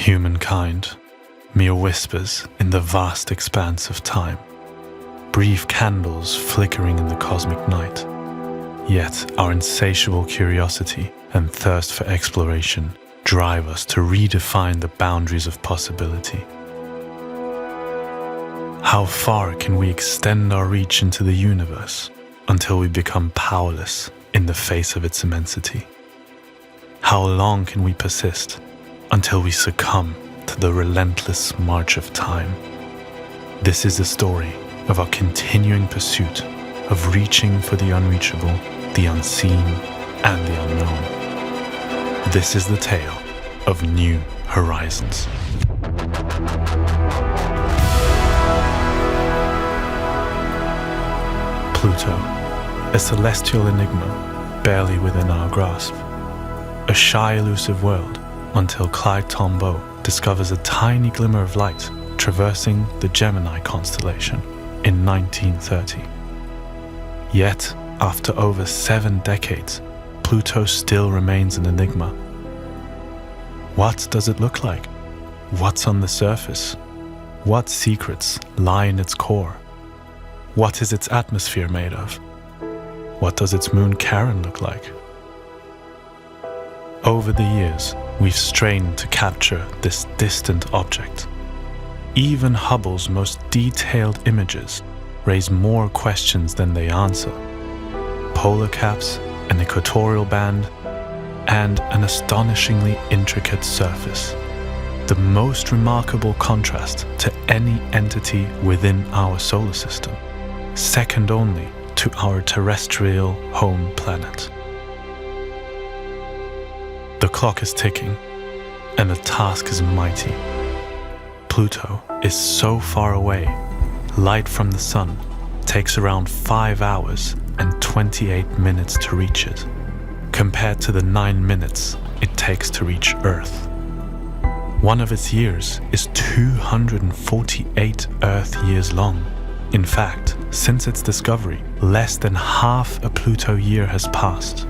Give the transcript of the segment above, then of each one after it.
Humankind, mere whispers in the vast expanse of time, brief candles flickering in the cosmic night. Yet our insatiable curiosity and thirst for exploration drive us to redefine the boundaries of possibility. How far can we extend our reach into the universe until we become powerless in the face of its immensity? How long can we persist until we succumb to the relentless march of time? This is the story of our continuing pursuit of reaching for the unreachable, the unseen, and the unknown. This is the tale of New Horizons. Pluto, a celestial enigma barely within our grasp. A shy, elusive world until Clyde Tombaugh discovers a tiny glimmer of light traversing the Gemini constellation in 1930. Yet, after over 7 decades, Pluto still remains an enigma. What does it look like? What's on the surface? What secrets lie in its core? What is its atmosphere made of? What does its moon Charon look like? Over the years, we've strained to capture this distant object. Even Hubble's most detailed images raise more questions than they answer. Polar caps, an equatorial band, and an astonishingly intricate surface. The most remarkable contrast to any entity within our solar system, second only to our terrestrial home planet. The clock is ticking, and the task is mighty. Pluto is so far away, light from the sun takes around 5 hours and 28 minutes to reach it, compared to the 9 minutes it takes to reach Earth. One of its years is 248 Earth years long. In fact, since its discovery, less than half a Pluto year has passed.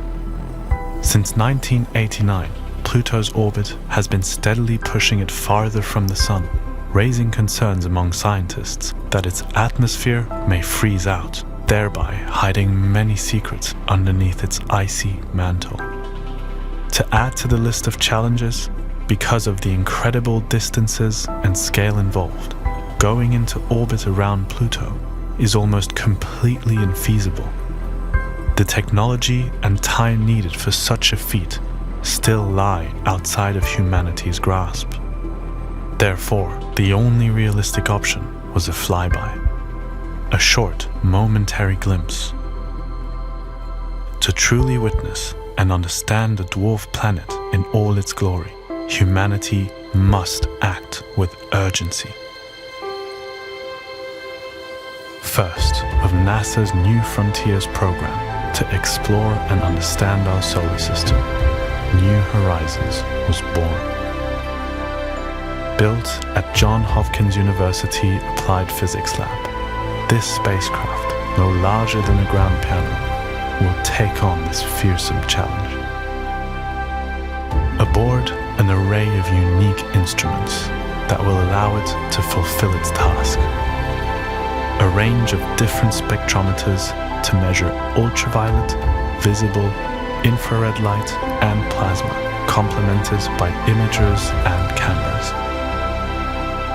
Since 1989, Pluto's orbit has been steadily pushing it farther from the Sun, raising concerns among scientists that its atmosphere may freeze out, thereby hiding many secrets underneath its icy mantle. To add to the list of challenges, because of the incredible distances and scale involved, going into orbit around Pluto is almost completely infeasible. The technology and time needed for such a feat still lie outside of humanity's grasp. Therefore, the only realistic option was a flyby, a short, momentary glimpse. To truly witness and understand the dwarf planet in all its glory, humanity must act with urgency. First of NASA's New Frontiers program to explore and understand our solar system, New Horizons was born. Built at Johns Hopkins University Applied Physics Lab, this spacecraft, no larger than a grand piano, will take on this fearsome challenge. Aboard an array of unique instruments that will allow it to fulfill its task. A range of different spectrometers to measure ultraviolet, visible, infrared light, and plasma, complemented by imagers and cameras.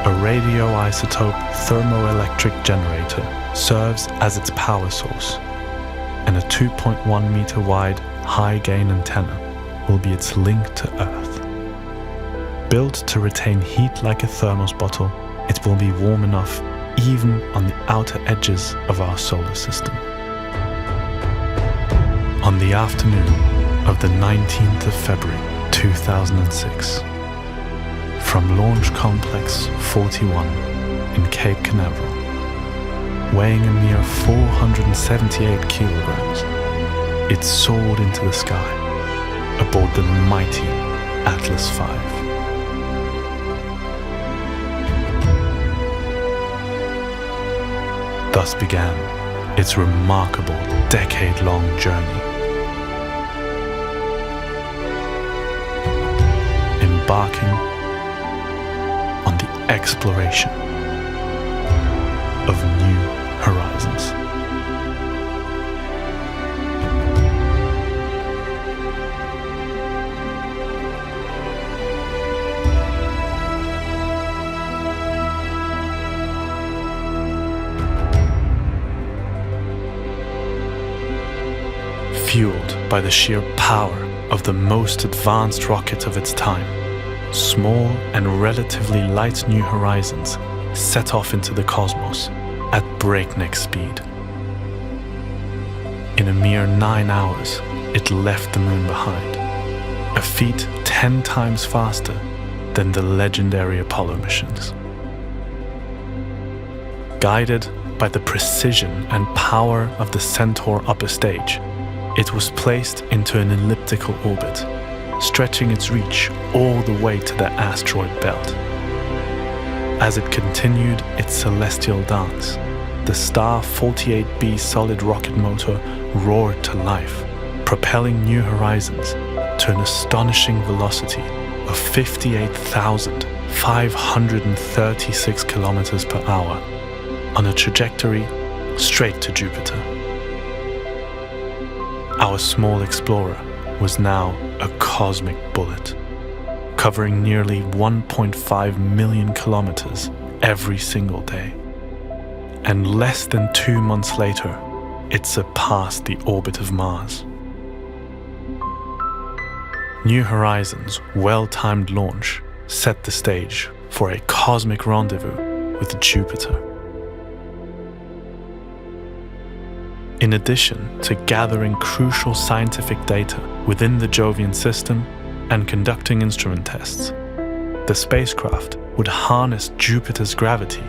A radioisotope thermoelectric generator serves as its power source, and a 2.1 meter wide high-gain antenna will be its link to Earth. Built to retain heat like a thermos bottle, it will be warm enough even on the outer edges of our solar system. On the afternoon of the 19th of February 2006, from Launch Complex 41 in Cape Canaveral, weighing a mere 478 kilograms, it soared into the sky aboard the mighty Atlas V. Thus began its remarkable decade-long journey. Embarking exploration of new horizons. Fueled by the sheer power of the most advanced rocket of its time, small and relatively light New Horizons set off into the cosmos at breakneck speed. In a mere 9 hours, it left the moon behind, a feat 10 times faster than the legendary Apollo missions. Guided by the precision and power of the Centaur upper stage, it was placed into an elliptical orbit, stretching its reach all the way to the asteroid belt. As it continued its celestial dance, the Star 48B solid rocket motor roared to life, propelling New Horizons to an astonishing velocity of 58,536 kilometers per hour on a trajectory straight to Jupiter. Our small explorer was now a cosmic bullet, covering nearly 1.5 million kilometers every single day. And less than 2 months later, it surpassed the orbit of Mars. New Horizons' well-timed launch set the stage for a cosmic rendezvous with Jupiter. In addition to gathering crucial scientific data within the Jovian system and conducting instrument tests, the spacecraft would harness Jupiter's gravity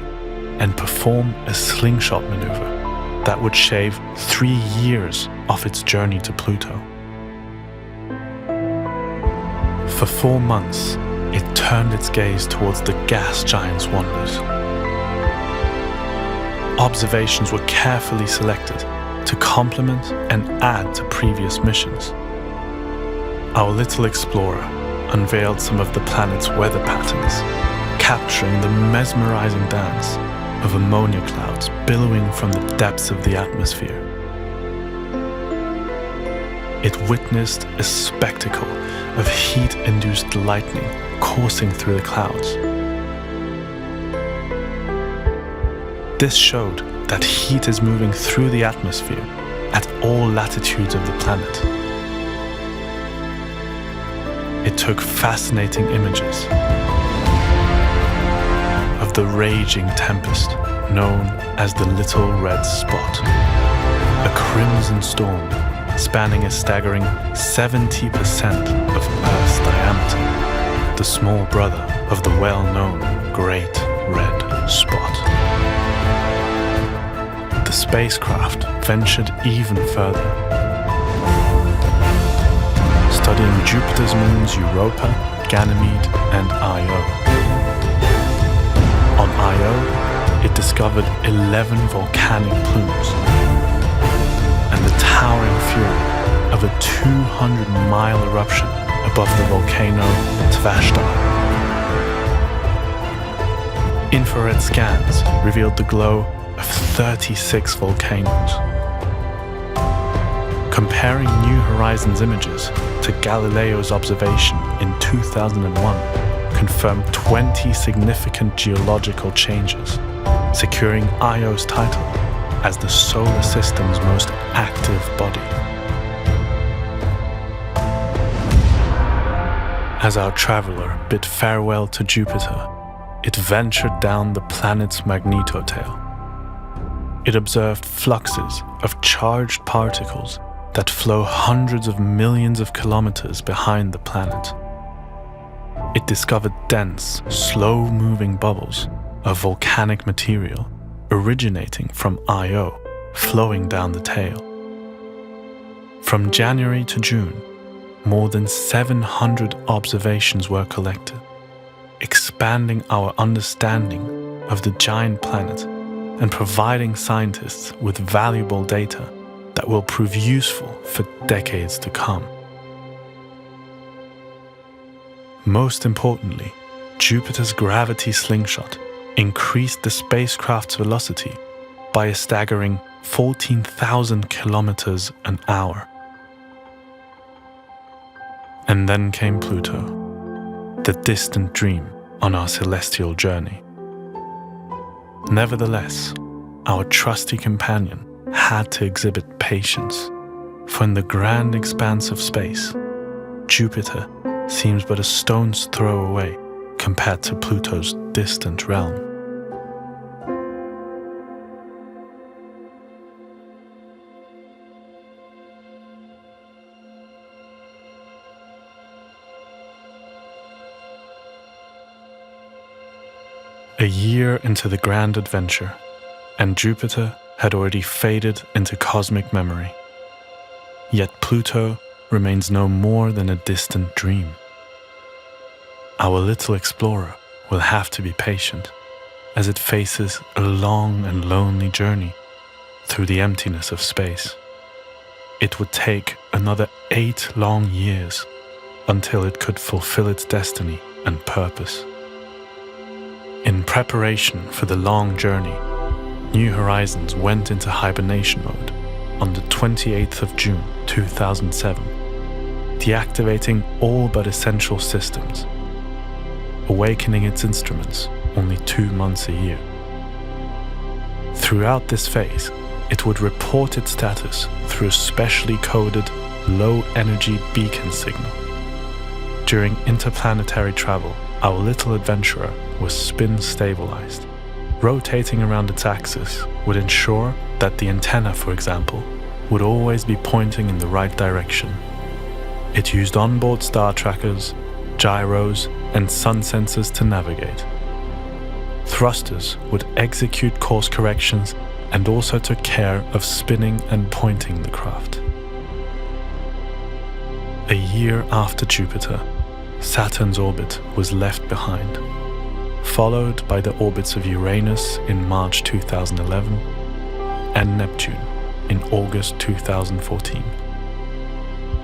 and perform a slingshot maneuver that would shave 3 years off its journey to Pluto. For 4 months, it turned its gaze towards the gas giant's wonders. Observations were carefully selected to complement and add to previous missions. Our little explorer unveiled some of the planet's weather patterns, capturing the mesmerizing dance of ammonia clouds billowing from the depths of the atmosphere. It witnessed a spectacle of heat-induced lightning coursing through the clouds. This showed that heat is moving through the atmosphere at all latitudes of the planet. It took fascinating images of the raging tempest known as the Little Red Spot, a crimson storm spanning a staggering 70% of Earth's diameter, the small brother of the well-known Great Red Spot. The spacecraft ventured even further, studying Jupiter's moons Europa, Ganymede, and Io. On Io, it discovered 11 volcanic plumes and the towering fury of a 200-mile eruption above the volcano Tvashta. Infrared scans revealed the glow of 36 volcanoes. Comparing New Horizons images to Galileo's observation in 2001 confirmed 20 significant geological changes, securing Io's title as the solar system's most active body. As our traveler bid farewell to Jupiter, it ventured down the planet's magnetotail. It observed fluxes of charged particles that flow hundreds of millions of kilometers behind the planet. It discovered dense, slow-moving bubbles of volcanic material originating from Io, flowing down the tail. From January to June, more than 700 observations were collected, expanding our understanding of the giant planet and providing scientists with valuable data that will prove useful for decades to come. Most importantly, Jupiter's gravity slingshot increased the spacecraft's velocity by a staggering 14,000 kilometers an hour. And then came Pluto, the distant dream on our celestial journey. Nevertheless, our trusty companion had to exhibit patience, for in the grand expanse of space, Jupiter seems but a stone's throw away compared to Pluto's distant realm. A year into the grand adventure, and Jupiter had already faded into cosmic memory. Yet Pluto remains no more than a distant dream. Our little explorer will have to be patient as it faces a long and lonely journey through the emptiness of space. It would take another 8 long years until it could fulfill its destiny and purpose. In preparation for the long journey, New Horizons went into hibernation mode on the 28th of June 2007, deactivating all but essential systems, awakening its instruments only 2 months a year. Throughout this phase, it would report its status through a specially coded low-energy beacon signal. During interplanetary travel, our little adventurer was spin-stabilized. Rotating around its axis would ensure that the antenna, for example, would always be pointing in the right direction. It used onboard star trackers, gyros, and sun sensors to navigate. Thrusters would execute course corrections and also took care of spinning and pointing the craft. A year after Jupiter, Saturn's orbit was left behind, followed by the orbits of Uranus in March 2011 and Neptune in August 2014.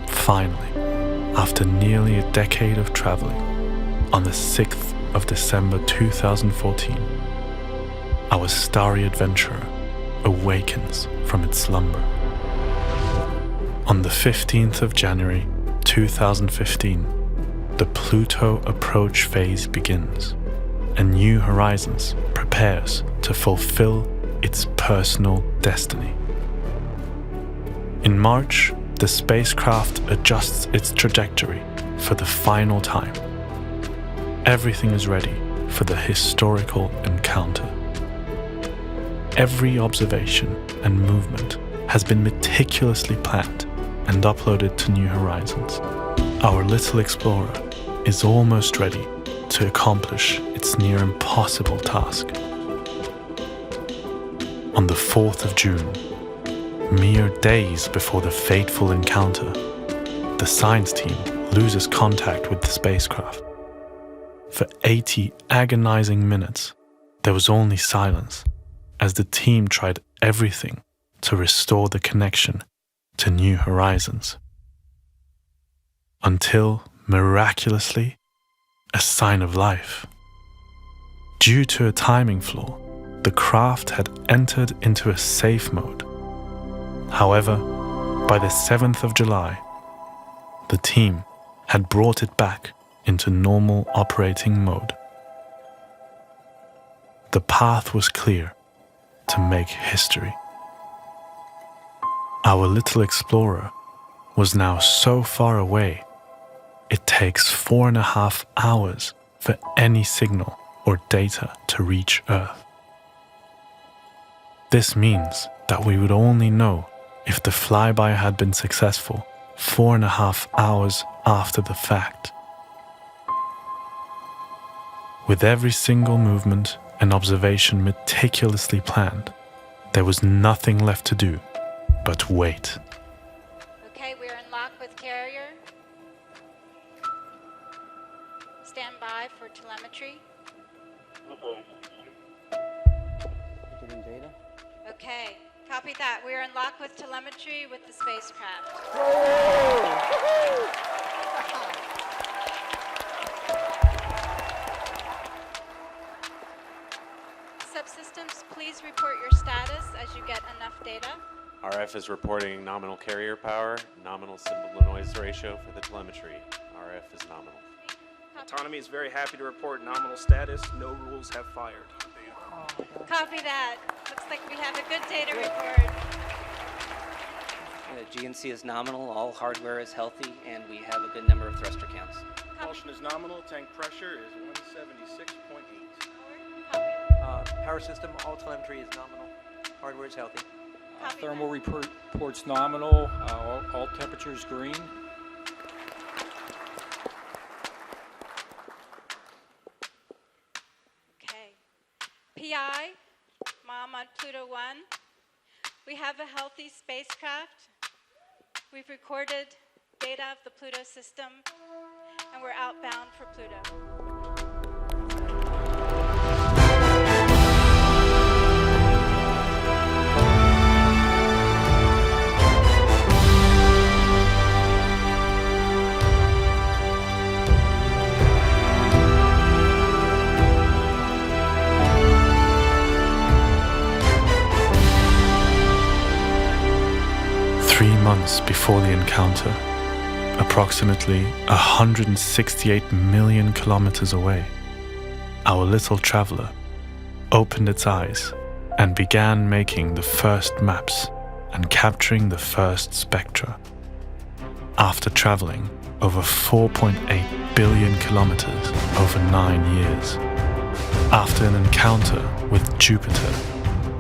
Finally, after nearly a decade of traveling, on the 6th of December 2014, our starry adventurer awakens from its slumber. On the 15th of January 2015, the Pluto approach phase begins, and New Horizons prepares to fulfill its personal destiny. In March, the spacecraft adjusts its trajectory for the final time. Everything is ready for the historical encounter. Every observation and movement has been meticulously planned and uploaded to New Horizons. Our little explorer is almost ready to accomplish its near impossible task. On the 4th of June, mere days before the fateful encounter, the science team loses contact with the spacecraft. For 80 agonizing minutes, there was only silence as the team tried everything to restore the connection to New Horizons. Until, miraculously, a sign of life. Due to a timing flaw, the craft had entered into a safe mode. However, by the 7th of July, the team had brought it back into normal operating mode. The path was clear to make history. Our little explorer was now so far away, it takes 4.5 hours for any signal or data to reach Earth. This means that we would only know if the flyby had been successful 4.5 hours after the fact. With every single movement and observation meticulously planned, there was nothing left to do but wait. Okay, we're in lock with carrier. Stand by for telemetry. Okay, copy that. We're in lock with telemetry with the spacecraft. subsystems, please report your status as you get enough data. RF is reporting nominal carrier power, nominal symbol-to-noise ratio for the telemetry. RF is nominal. Autonomy is very happy to report nominal status. No rules have fired. Copy that. Looks like we have a good data report. GNC is nominal, all hardware is healthy, and we have a good number of thruster counts. Propulsion is nominal. Tank pressure is 176.8. Copy. Power system, all telemetry is nominal. Hardware is healthy. Copy Thermal that. reports nominal, all temperatures green. Okay. PI, Mom on Pluto 1. We have a healthy spacecraft. We've recorded data of the Pluto system, and we're outbound for Pluto. Months before the encounter, approximately 168 million kilometers away, our little traveler opened its eyes and began making the first maps and capturing the first spectra. After traveling over 4.8 billion kilometers over 9 years, after an encounter with Jupiter,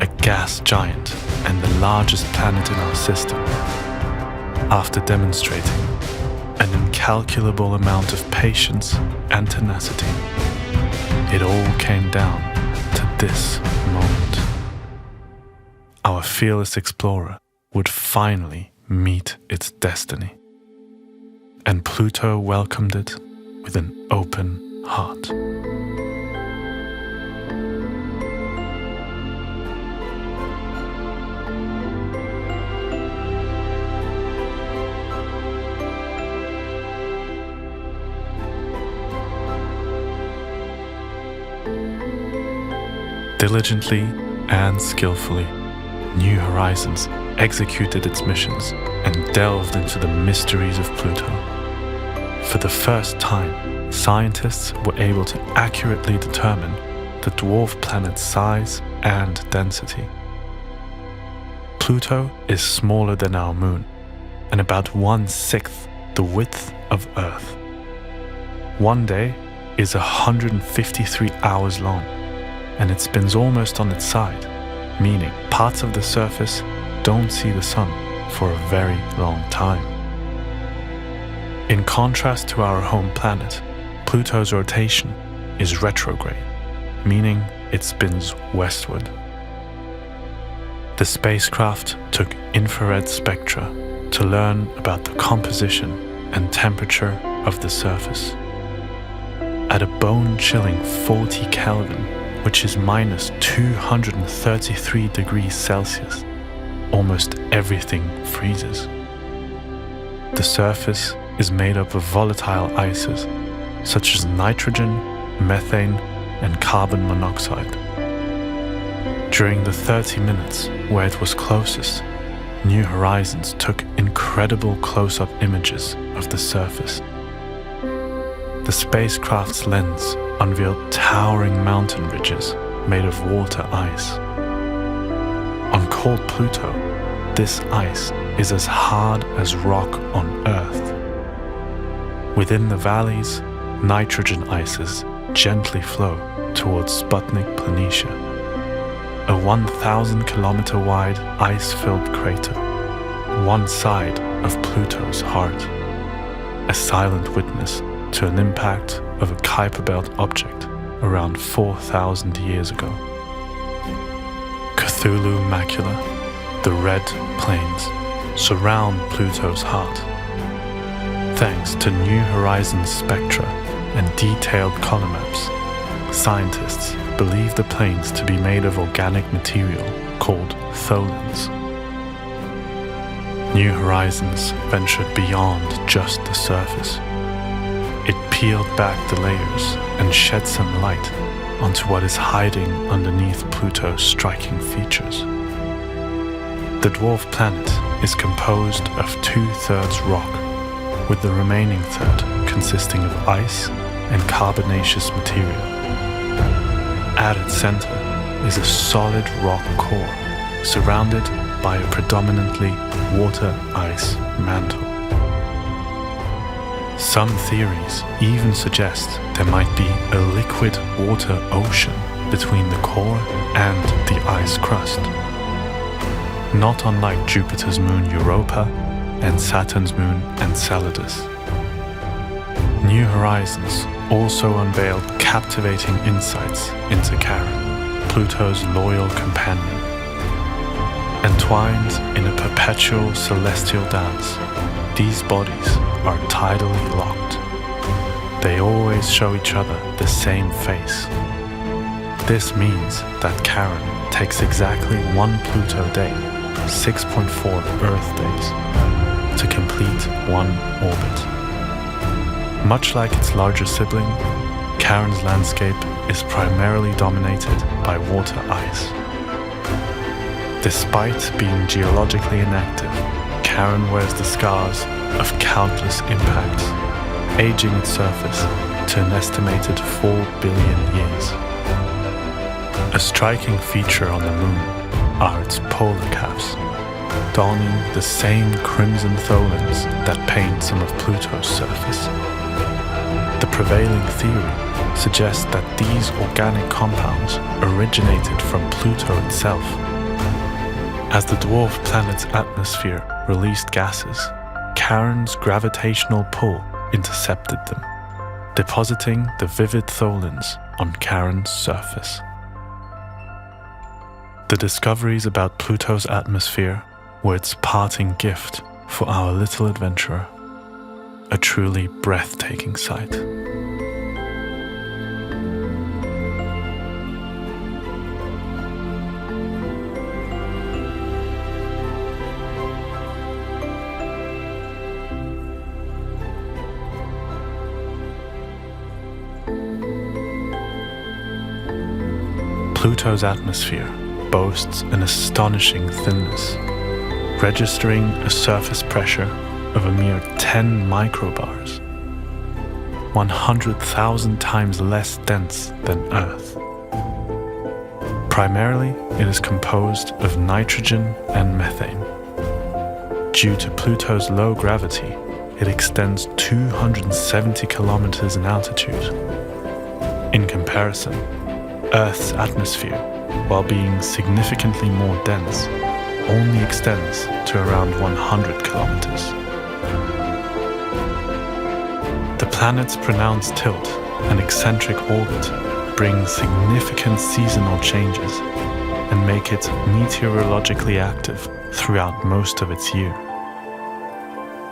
a gas giant and the largest planet in our system, after demonstrating an incalculable amount of patience and tenacity, it all came down to this moment. Our fearless explorer would finally meet its destiny, and Pluto welcomed it with an open heart. Diligently and skillfully, New Horizons executed its missions and delved into the mysteries of Pluto. For the first time, scientists were able to accurately determine the dwarf planet's size and density. Pluto is smaller than our moon and about 1/6 the width of Earth. One day is 153 hours long, and it spins almost on its side, meaning parts of the surface don't see the sun for a very long time. In contrast to our home planet, Pluto's rotation is retrograde, meaning it spins westward. The spacecraft took infrared spectra to learn about the composition and temperature of the surface. At a bone-chilling 40 Kelvin, which is minus 233 degrees Celsius, almost everything freezes. The surface is made up of volatile ices, such as nitrogen, methane, and carbon monoxide. During the 30 minutes where it was closest, New Horizons took incredible close-up images of the surface. The spacecraft's lens unveiled towering mountain ridges made of water ice. On cold Pluto, this ice is as hard as rock on Earth. Within the valleys, nitrogen ices gently flow towards Sputnik Planitia, a 1,000-kilometer wide ice-filled crater, one side of Pluto's heart, a silent witness to an impact of a Kuiper Belt object around 4,000 years ago. Cthulhu Macula, the red plains, surround Pluto's heart. Thanks to New Horizons spectra and detailed color maps, scientists believe the plains to be made of organic material called tholins. New Horizons ventured beyond just the surface. It peeled back the layers and shed some light onto what is hiding underneath Pluto's striking features. The dwarf planet is composed of 2/3 rock, with the remaining third consisting of ice and carbonaceous material. At its center is a solid rock core, surrounded by a predominantly water-ice mantle. Some theories even suggest there might be a liquid water ocean between the core and the ice crust, not unlike Jupiter's moon Europa and Saturn's moon Enceladus. New Horizons also unveiled captivating insights into Charon, Pluto's loyal companion. Entwined in a perpetual celestial dance, these bodies are tidally locked. They always show each other the same face. This means that Charon takes exactly 1 Pluto day, 6.4 Earth days, to complete 1 orbit. Much like its larger sibling, Charon's landscape is primarily dominated by water ice. Despite being geologically inactive, Charon wears the scars of countless impacts, aging its surface to an estimated 4 billion years. A striking feature on the moon are its polar caps, donning the same crimson tholins that paint some of Pluto's surface. The prevailing theory suggests that these organic compounds originated from Pluto itself. As the dwarf planet's atmosphere released gases, Charon's gravitational pull intercepted them, depositing the vivid tholins on Charon's surface. The discoveries about Pluto's atmosphere were its parting gift for our little adventurer, a truly breathtaking sight. Pluto's atmosphere boasts an astonishing thinness, registering a surface pressure of a mere 10 microbars, 100,000 times less dense than Earth. Primarily, it is composed of nitrogen and methane. Due to Pluto's low gravity, it extends 270 kilometers in altitude. In comparison, Earth's atmosphere, while being significantly more dense, only extends to around 100 kilometers. The planet's pronounced tilt and eccentric orbit bring significant seasonal changes and make it meteorologically active throughout most of its year.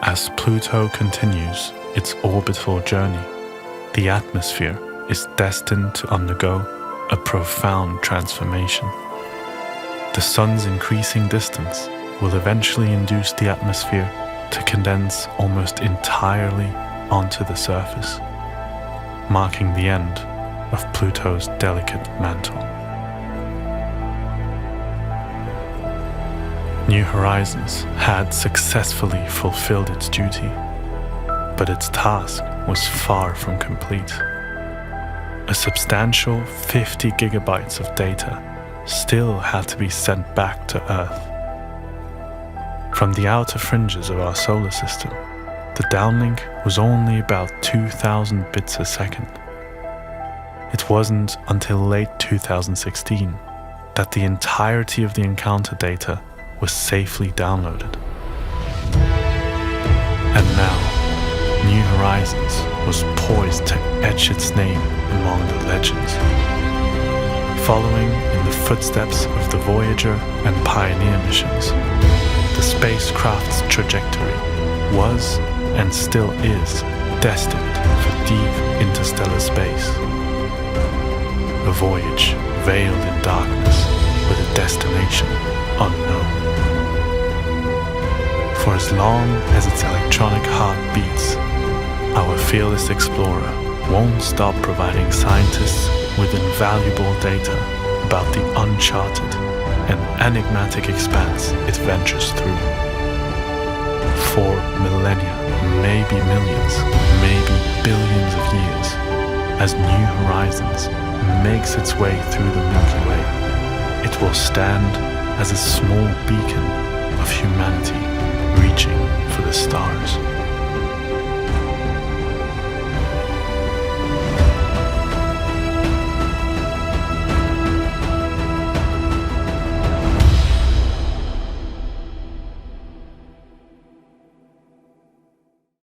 As Pluto continues its orbital journey, the atmosphere is destined to undergo a profound transformation. The sun's increasing distance will eventually induce the atmosphere to condense almost entirely onto the surface, marking the end of Pluto's delicate mantle. New Horizons had successfully fulfilled its duty, but its task was far from complete. A substantial 50 gigabytes of data still had to be sent back to Earth. From the outer fringes of our solar system, the downlink was only about 2,000 bits a second. It wasn't until late 2016 that the entirety of the encounter data was safely downloaded. And now, New Horizons was poised to etch its name among the legends. Following in the footsteps of the Voyager and Pioneer missions, the spacecraft's trajectory was and still is destined for deep interstellar space. A voyage veiled in darkness with a destination unknown. For as long as its electronic heart beats, our fearless explorer won't stop providing scientists with invaluable data about the uncharted and enigmatic expanse it ventures through. For millennia, maybe millions, maybe billions of years, as New Horizons makes its way through the Milky Way, it will stand as a small beacon of humanity reaching for the stars.